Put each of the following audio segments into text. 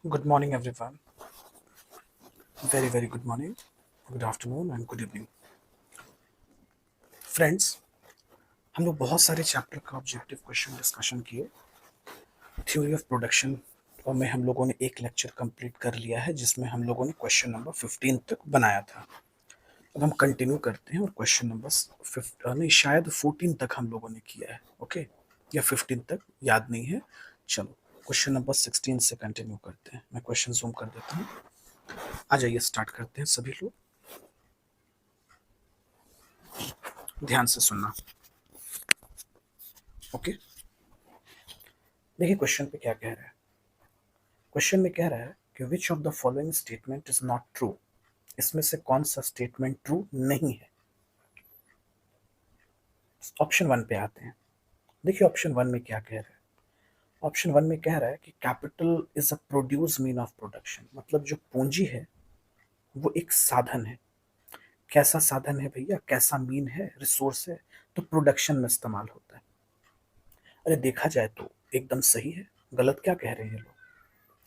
Good morning, everyone. Very, very good morning, good afternoon, and good evening. Friends, हम लोग बहुत सारे chapter का ऑब्जेक्टिव क्वेश्चन डिस्कशन किए। थ्योरी ऑफ प्रोडक्शन और में हम लोगों ने एक लेक्चर कंप्लीट कर लिया है, जिसमें हम लोगों ने क्वेश्चन नंबर 15 तक बनाया था। अब हम कंटिन्यू करते हैं और क्वेश्चन नंबर नहीं, शायद 14 तक हम लोगों ने किया है। ओके, या 15 तक, याद नहीं है। चलो क्वेश्चन नंबर 16 से कंटिन्यू करते हैं। मैं क्वेश्चन जूम कर देता हूँ। आ जाइए, स्टार्ट करते हैं सभी लोग। ध्यान से सुनना। ओके, देखिए क्वेश्चन पे क्या कह रहा है। क्वेश्चन में कह रहा है कि विच of the following statement is not true. इसमें से कौन सा स्टेटमेंट ट्रू नहीं है। ऑप्शन वन पे आते हैं। देखिए ऑप्शन वन में क्या कह रहा है। ऑप्शन वन में कह रहा है कि capital is a produce mean of production. मतलब जो पूंजी है वो एक साधन है। कैसा साधन है भैया, कैसा मीन है, रिसोर्स है, तो प्रोडक्शन में इस्तेमाल होता है। अरे देखा जाए तो एकदम सही है। गलत क्या कह रहे हैं ये लोग।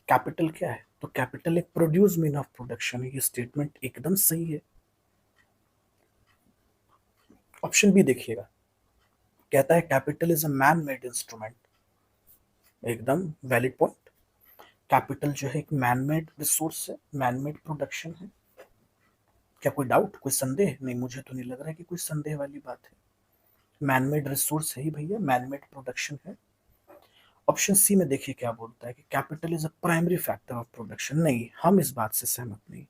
कैपिटल क्या है, तो कैपिटल एक प्रोड्यूस मीन ऑफ प्रोडक्शन है। ये स्टेटमेंट एकदम सही है। ऑप्शन बी देखिएगा, कहता है capital is a man made instrument. एकदम वैलिड पॉइंट। कैपिटल जो है एक मैन मेड रिसोर्स है, मैन मेड प्रोडक्शन है। क्या कोई डाउट, कोई संदेह? नहीं, मुझे तो नहीं लग रहा है कि कोई संदेह वाली बात है। मैन मेड रिसोर्स है ही भैया, मैन मेड प्रोडक्शन है। ऑप्शन सी में देखिए क्या बोलता है कि capital is a primary factor of production. नहीं, हम इस बात से सहमत नहीं।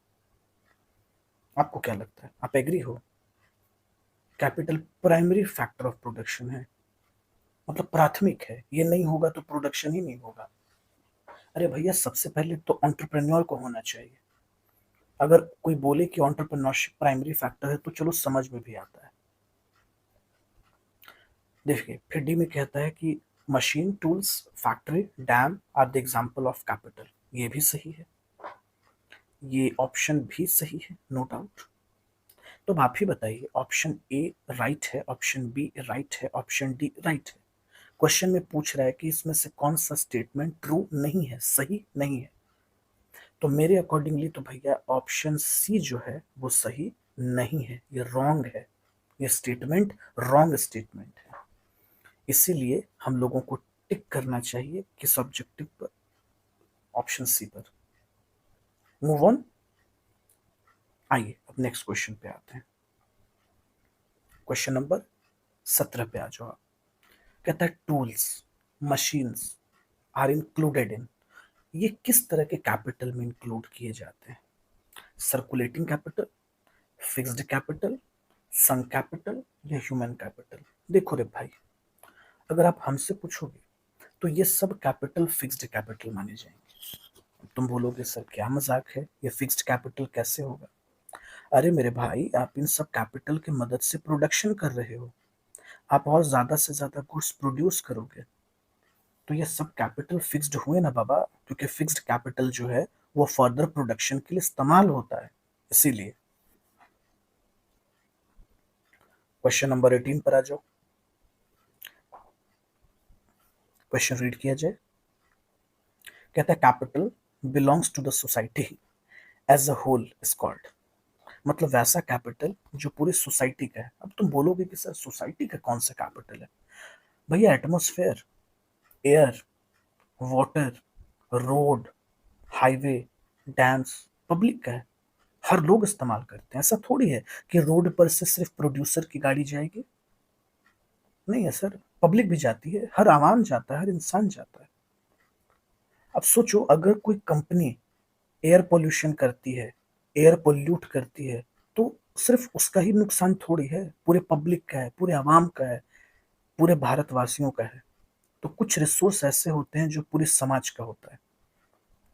आपको क्या लगता है, आप एग्री हो? Capital primary factor of production है, मतलब प्राथमिक है। ये नहीं होगा तो प्रोडक्शन ही नहीं होगा। अरे भैया, सबसे पहले तो एंटरप्रेन्योर को होना चाहिए। अगर कोई बोले कि एंटरप्रेन्योरशिप प्राइमरी फैक्टर है तो चलो समझ में भी आता है। देखिए फिर डी में कहता है कि machine, tools, factory, dam are the example of capital. ये भी सही है। ये ऑप्शन भी सही है, नो डाउट। तो अब आप ही बताइए, ऑप्शन ए राइट है, ऑप्शन बी राइट है, ऑप्शन डी राइट है। क्वेश्चन में पूछ रहा है कि इसमें से कौन सा स्टेटमेंट ट्रू नहीं है, सही नहीं है। तो मेरे अकॉर्डिंगली तो भैया ऑप्शन सी जो है वो सही नहीं है, ये रॉन्ग है। ये स्टेटमेंट रॉन्ग स्टेटमेंट है। इसीलिए हम लोगों को टिक करना चाहिए किस ऑब्जेक्टिव पर, ऑप्शन सी पर। Move on. आइए अब नेक्स्ट क्वेश्चन पे आते हैं। क्वेश्चन नंबर 17 पे आ जाओ आप। कहता है tools, machines are included in. ये किस तरह के कैपिटल में इंक्लूड किए जाते हैं? सर्कुलेटिंग कैपिटल, फिक्स्ड कैपिटल, संक कैपिटल या ह्यूमन कैपिटल? देखो रे भाई, अगर आप हमसे पूछोगे तो ये सब कैपिटल फिक्स्ड कैपिटल माने जाएंगे। तुम बोलोगे सर क्या मजाक है, ये फिक्स्ड कैपिटल कैसे होगा? अरे मेरे भाई, आप इन सब कैपिटल की मदद से प्रोडक्शन कर रहे हो। आप और ज्यादा से ज्यादा गुड्स प्रोड्यूस करोगे, तो ये सब कैपिटल फिक्स्ड हुए ना बाबा। क्योंकि फिक्स्ड कैपिटल जो है वो फर्दर प्रोडक्शन के लिए इस्तेमाल होता है, इसीलिए। क्वेश्चन नंबर 18 पर आ जाओ। क्वेश्चन रीड किया जाए। कहता है capital belongs to the society as a whole is called. मतलब वैसा कैपिटल जो पूरी सोसाइटी का है। अब तुम बोलोगे कि सर सोसाइटी का कौन सा कैपिटल है? भैया atmosphere, air, water, road, highway, dams public का है। हर लोग इस्तेमाल करते हैं। ऐसा थोड़ी है कि रोड पर से सिर्फ प्रोड्यूसर की गाड़ी जाएगी। नहीं है सर, पब्लिक भी जाती है, हर आवाम जाता है, हर इंसान जाता है। अब सोचो, अगर कोई कंपनी एयर पोल्यूशन करती है, एयर पोल्यूट करती है, तो सिर्फ उसका ही नुकसान थोड़ी है, पूरे पब्लिक का है, पूरे आवाम का है, पूरे भारतवासियों का है। तो कुछ रिसोर्स ऐसे होते हैं जो पूरे समाज का होता है,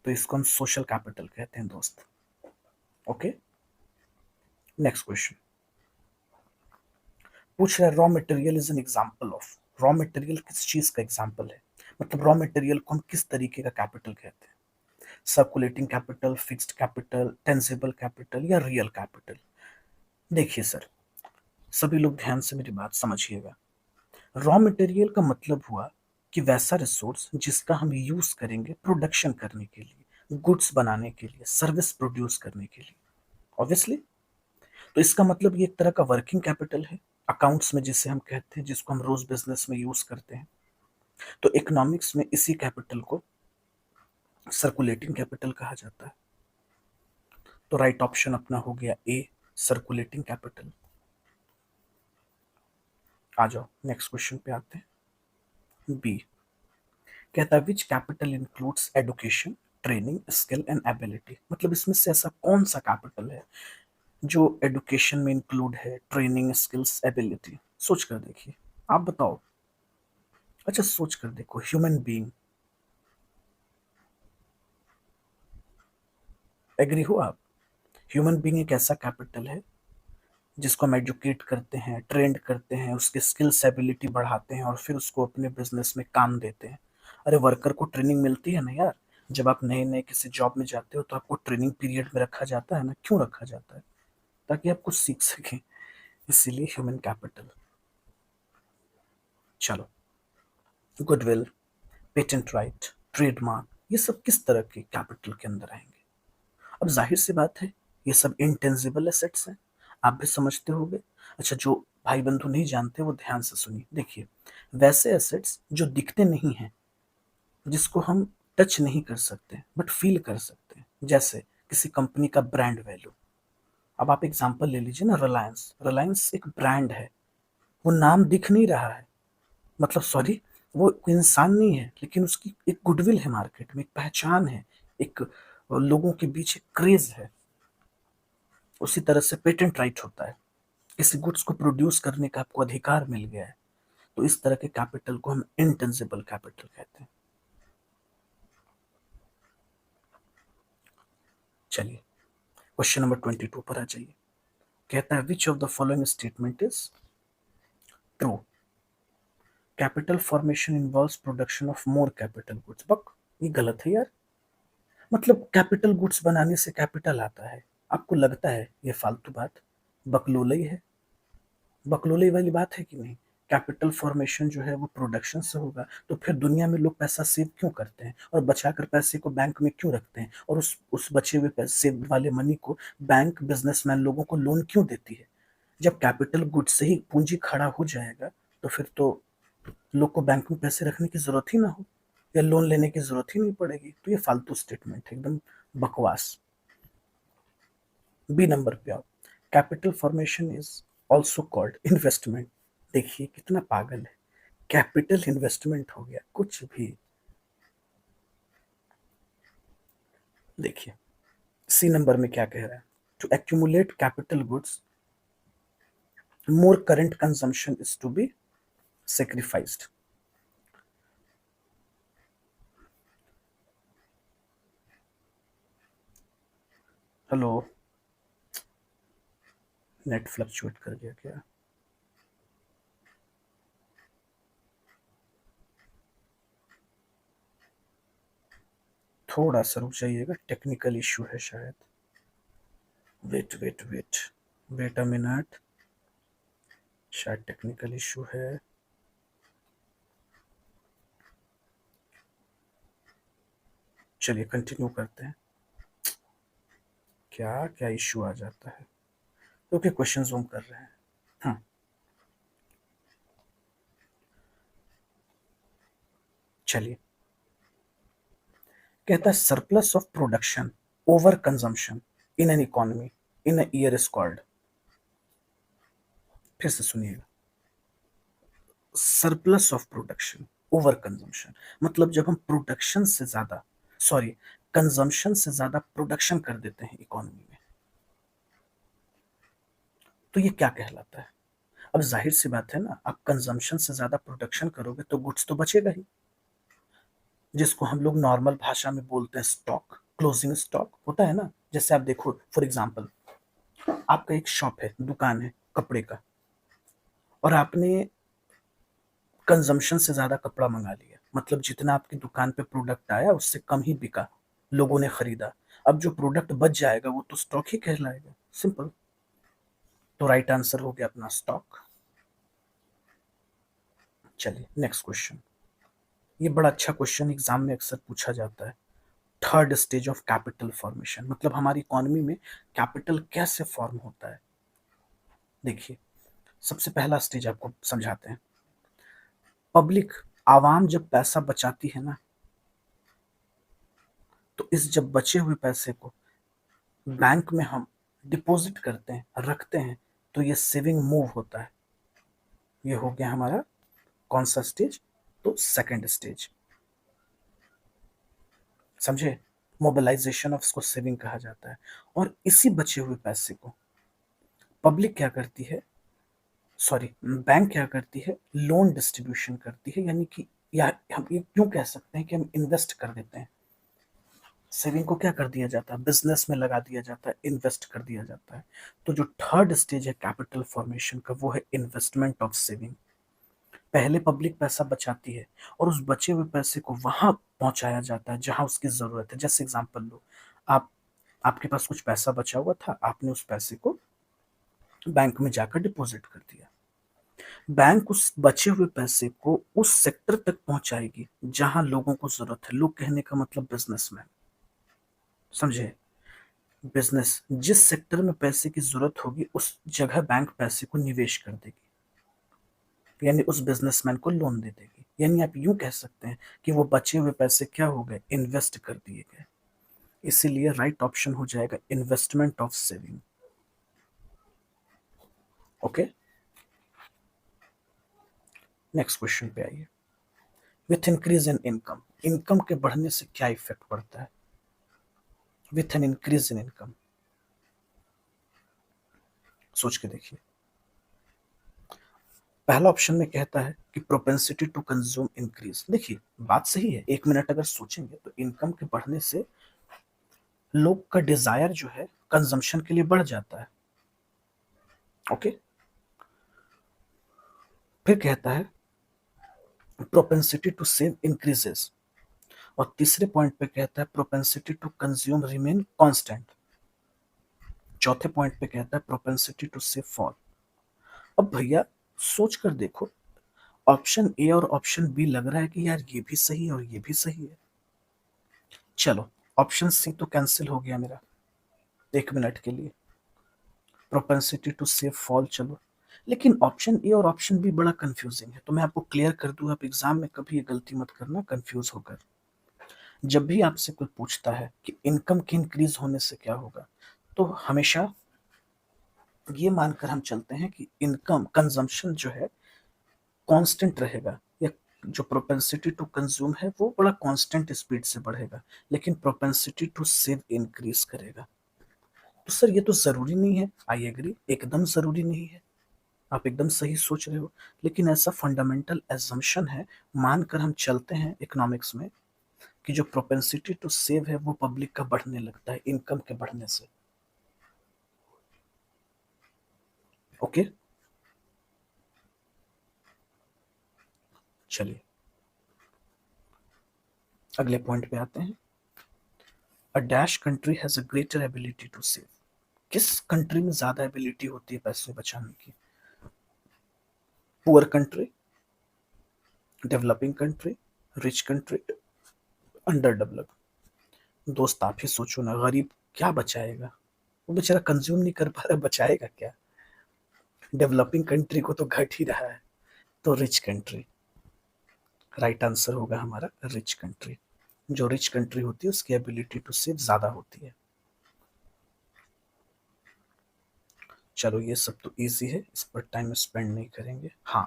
तो इसको हम सोशल कैपिटल कहते हैं दोस्त। ओके, नेक्स्ट क्वेश्चन पूछ रहा है raw material is an example of. Raw material किस चीज का एग्जांपल है? मतलब रॉ मटेरियल को हम किस तरीके का कैपिटल कहते हैं? Circulating capital, fixed capital, tangible capital या रियल कैपिटल? देखिए सर, सभी लोग ध्यान से मेरी बात समझिएगा। रॉ मटेरियल का मतलब हुआ कि वैसा रिसोर्स जिसका हम यूज करेंगे प्रोडक्शन करने के लिए। गुड्स बनाने के लिए, सर्विस प्रोड्यूस करने के लिए, ऑब्वियसली। तो इसका मतलब ये एक तरह का वर्किंग कैपिटल है अकाउंट्स में, जिसे हम कहते हैं, जिसको हम रोज बिजनेस में यूज करते हैं। तो इकोनॉमिक्स में इसी कैपिटल को सर्कुलेटिंग कैपिटल कहा जाता है। तो राइट ऑप्शन अपना हो गया ए, सर्कुलेटिंग कैपिटल। आ जाओ नेक्स्ट क्वेश्चन पे आते हैं। बी कहता है which capital includes education, training, skill and ability. मतलब इसमें से ऐसा कौन सा कैपिटल है जो एडुकेशन में इंक्लूड है, ट्रेनिंग, स्किल्स, एबिलिटी। सोच कर देखिए, आप बताओ। अच्छा सोच कर देखो, ह्यूमन बीइंग, एग्री हो आप? ह्यूमन बीइंग एक ऐसा कैपिटल है जिसको हम एजुकेट करते हैं, ट्रेंड करते हैं, उसके स्किल्स एबिलिटी बढ़ाते हैं और फिर उसको अपने बिजनेस में काम देते हैं। अरे वर्कर को ट्रेनिंग मिलती है ना यार, जब आप नए नए किसी जॉब में जाते हो तो आपको ट्रेनिंग पीरियड में रखा जाता है ना। क्यों रखा जाता है? ताकि आप कुछ सीख सकें, इसीलिए ह्यूमन कैपिटल। चलो, गुडविल, पेटेंट राइट, ट्रेडमार्क, ये सब किस तरह के कैपिटल के अंदर आएंगे? अब जाहिर सी बात है, ये सब इंटेंजिबल एसेट्स हैं, आप भी समझते होंगे। अच्छा, जो भाई बंधु नहीं जानते वो ध्यान से सुनिए। देखिए, वैसे एसेट्स जो दिखते नहीं हैं, जिसको हम टच नहीं कर सकते बट फील कर सकते हैं, जैसे किसी कंपनी का ब्रांड वैल्यू। अब आप एग्जांपल ले लीजिए ना, रिलायंस। रिलायंस एक ब्रांड है, वो नाम दिख नहीं रहा है, मतलब सॉरी, वो कोई इंसान नहीं है, लेकिन उसकी एक गुडविल है मार्केट में, एक पहचान है, एक लोगों के बीच एक क्रेज है। उसी तरह से पेटेंट राइट होता है, किसी गुड्स को प्रोड्यूस करने का आपको अधिकार मिल गया है। तो इस तरह के कैपिटल को हम इंटेंजिबल कैपिटल कहते हैं। चलिए क्वेश्चन नंबर 22 पर आ जाइए। कहता है which of the following statement is true? Capital formation involves production of more capital goods. बक, ये गलत है यार। मतलब कैपिटल गुड्स बनाने से कैपिटल आता है? आपको लगता है ये फालतू बात बकलोलई है? बकलोले वाली बात है कि नहीं? कैपिटल फॉर्मेशन जो है वो प्रोडक्शन से होगा, तो फिर दुनिया में लोग पैसा सेव क्यों करते हैं और बचाकर पैसे को बैंक में क्यों रखते हैं, और उस बचे हुए पैसे सेव वाले मनी को बैंक बिजनेसमैन लोगों को लोन क्यों देती है? जब कैपिटल गुड से ही पूंजी खड़ा हो जाएगा, तो फिर तो लोग को बैंक में पैसे रखने की जरूरत ही ना हो, या लोन लेने की जरूरत ही नहीं पड़ेगी। तो ये फालतू स्टेटमेंट है, एकदम बकवास। बी नंबर पे आओ। Capital formation is also called investment. देखिए कितना पागल है, कैपिटल इन्वेस्टमेंट हो गया कुछ भी। देखिए सी नंबर में क्या कह रहा है, to accumulate capital goods more current consumption is to be sacrificed. Hello, net fluctuate कर गया क्या? थोड़ा सा रुक जाइएगा, टेक्निकल इश्यू है शायद। Wait wait wait, wait a minute, शायद टेक्निकल इश्यू है। चलिए कंटिन्यू करते हैं। क्या क्या इश्यू आ जाता है, क्योंकि क्वेश्चन जूम कर रहे हैं। हाँ, चलिए। कहता है surplus of production over consumption in an economy in a year is called. फिर से सुनिएगा, surplus of production over consumption, मतलब जब हम प्रोडक्शन से ज्यादा, सॉरी, कंजम्पशन से ज्यादा प्रोडक्शन कर देते हैं इकोनॉमी में, तो ये क्या कहलाता है? अब जाहिर सी बात है ना, आप कंजम्पशन से ज्यादा प्रोडक्शन करोगे तो गुड्स तो बचेगा ही, जिसको हम लोग नॉर्मल भाषा में बोलते हैं स्टॉक, क्लोजिंग स्टॉक होता है ना। जैसे आप देखो, फॉर एग्जांपल, आपका एक शॉप है, दुकान है कपड़े का, और आपने कंजम्पशन से ज्यादा कपड़ा मंगा लिया, मतलब जितना आपकी दुकान पे प्रोडक्ट आया उससे कम ही बिका, लोगों ने खरीदा। अब जो प्रोडक्ट बच जाएगा वो तो स्टॉक ही कहलाएगा, सिंपल। तो राइट आंसर हो गया अपना स्टॉक। चलिए नेक्स्ट क्वेश्चन। ये बड़ा अच्छा क्वेश्चन एग्जाम में अक्सर पूछा जाता है। Third stage of capital formation, मतलब हमारी इकोनॉमी में कैपिटल कैसे फॉर्म होता है। देखिए, सबसे पहला स्टेज आपको समझाते हैं। पब्लिक, आवाम जब पैसा बचाती है ना, तो इस जब बचे हुए पैसे को बैंक में हम डिपॉजिट करते हैं, रखते हैं, तो ये सेविंग मूव होता है। ये हो गया हमारा कौन सा स्टेज? तो सेकंड स्टेज। समझे? मोबिलाइजेशन ऑफ इसको सेविंग कहा जाता है। और इसी बचे हुए पैसे को पब्लिक क्या करती है, सॉरी, बैंक क्या करती है, लोन डिस्ट्रीब्यूशन करती है, यानी कि या हम ये क्यों कह सकते हैं कि हम इन्वेस्ट कर देते हैं। सेविंग को क्या कर दिया जाता है, बिजनेस में लगा दिया जाता है, इन्वेस्ट कर दिया जाता है। तो जो थर्ड स्टेज है कैपिटल फॉर्मेशन का, वो है इन्वेस्टमेंट ऑफ सेविंग। पहले पब्लिक पैसा बचाती है और उस बचे हुए पैसे को वहां पहुंचाया जाता है जहां उसकी जरूरत है। जैसे एग्जांपल लो, आप आपके पास कुछ पैसा बचा हुआ था, आपने उस पैसे को बैंक में जाकर डिपॉजिट कर दिया। बैंक उस बचे हुए पैसे को उस सेक्टर तक पहुंचाएगी जहां लोगों को जरूरत है। लोग कहने का मतलब बिजनेसमैन। समझे? बिजनेस, जिस सेक्टर में पैसे की जरूरत होगी उस जगह बैंक पैसे को निवेश कर देगी, यानी उस बिजनेसमैन को लोन दे देगी। यानी आप यूं कह सकते हैं कि वो बचे हुए पैसे क्या हो गए, इन्वेस्ट कर दिए गए। इसीलिए राइट ऑप्शन हो जाएगा investment of saving. Okay, next question पे आइए। With increase in income, income के बढ़ने से क्या इफेक्ट पड़ता है? With an increase in income, सोच के देखिए। पहला ऑप्शन में कहता है कि प्रोपेंसिटी टू कंज्यूम इंक्रीज। देखिए, बात सही है, एक मिनट अगर सोचेंगे तो इनकम के बढ़ने से लोग का डिजायर जो है कंजम्पशन के लिए बढ़ जाता है। ओके, फिर कहता है प्रोपेंसिटी टू सेव इंक्रीजेस, और तीसरे पॉइंट पे कहता है propensity to consume remain constant. चौथे पॉइंट पे कहता है प्रोपेंसिटी टू सेव फॉल। अब भैया सोच कर देखो, ऑप्शन ए और ऑप्शन बी लग रहा है कि यार ये भी सही है और ये भी सही है। चलो, ऑप्शन सी तो कैंसिल हो गया मेरा एक मिनट के लिए, प्रोपेंसिटी टू सेव फॉल। चलो, लेकिन ऑप्शन ए और ऑप्शन बी बड़ा कंफ्यूजिंग है, तो मैं आपको क्लियर कर दूं, आप एग्जाम में कभी ये गलती मत करना कंफ्यूज होकर। जब भी आपसे कोई पूछता है कि इनकम के इंक्रीज होने से क्या होगा, तो हमेशा ये मानकर हम चलते हैं कि इनकम कंजम्पशन जो है कांस्टेंट रहेगा, या जो प्रोपेंसिटी टू कंज्यूम है वो बड़ा कांस्टेंट स्पीड से बढ़ेगा, लेकिन प्रोपेंसिटी टू सेव इंक्रीज करेगा। तो सर ये तो जरूरी नहीं है, आई एग्री, एकदम जरूरी नहीं है, आप एकदम सही सोच रहे हो, लेकिन ऐसा फंडामेंटल एजम्पशन है, मानकर हम चलते हैं इकोनॉमिक्स में कि जो प्रोपेंसिटी टू सेव है वो पब्लिक का बढ़ने लगता है इनकम के बढ़ने से। ओके, चलिए अगले पॉइंट पे आते हैं। A dash country has a greater ability to save. किस कंट्री में ज्यादा एबिलिटी होती है पैसे बचाने की? Poor country, developing country, rich country, under developed. दोस्त आप ही सोचो ना, गरीब क्या बचाएगा, वो बेचारा कंज्यूम नहीं कर पा रहा, बचाएगा क्या? डेवलपिंग कंट्री को तो घट ही रहा है, तो रिच कंट्री। राइट आंसर होगा हमारा रिच कंट्री। जो रिच कंट्री होती है उसकी एबिलिटी टू सेव ज्यादा होती है। चलो ये सब तो इजी है, इस पर टाइम स्पेंड नहीं करेंगे। हाँ,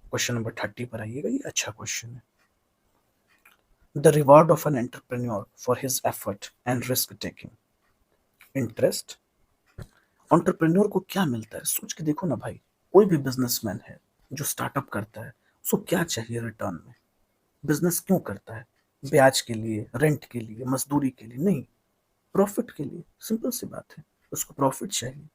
क्वेश्चन नंबर 30 पर आइएगा, ये अच्छा क्वेश्चन है। The reward of an entrepreneur for his effort and risk taking. Interest. Entrepreneur को क्या मिलता है, सोच के देखो ना भाई। कोई भी बिजनेसमैन है जो स्टार्टअप करता है, उसको क्या चाहिए रिटर्न में? बिजनेस क्यों करता है? ब्याज के लिए, रेंट के लिए, मजदूरी के लिए नहीं, प्रॉफिट के लिए। सिंपल सी बात है, उसको प्रॉफिट चाहिए।